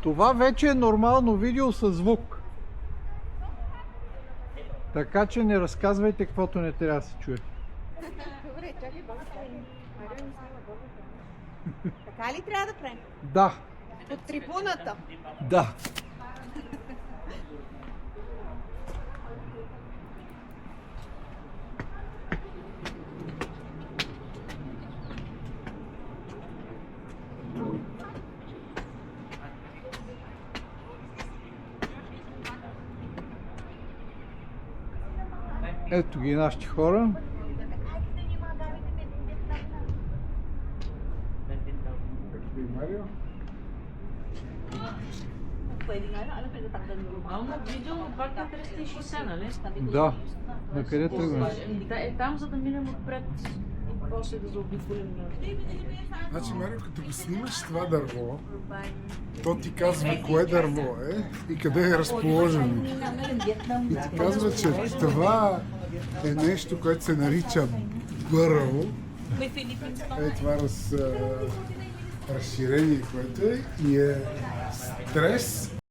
Това вече е нормално видео със звук. Така че не разказвайте каквото не трябва да се чуе. Добре, чакай, бабата. Марио не става бабата. Така ли трябва да правим? Да, От трибуната. да. Ето ги нашите хора. Pwede nga lang, alam mo, natanggal mo. Video mo, bakit 360, нали? Да. На къде тръгваш? Там, за да минем отпред. После да заобиколим на... Значи, Марио, като го снимаш това дърво, то ти казва кое дърво е и къде е разположено. И ти казва, че това е нещо, което се нарича бърл. Е това разширение, което е и е стрес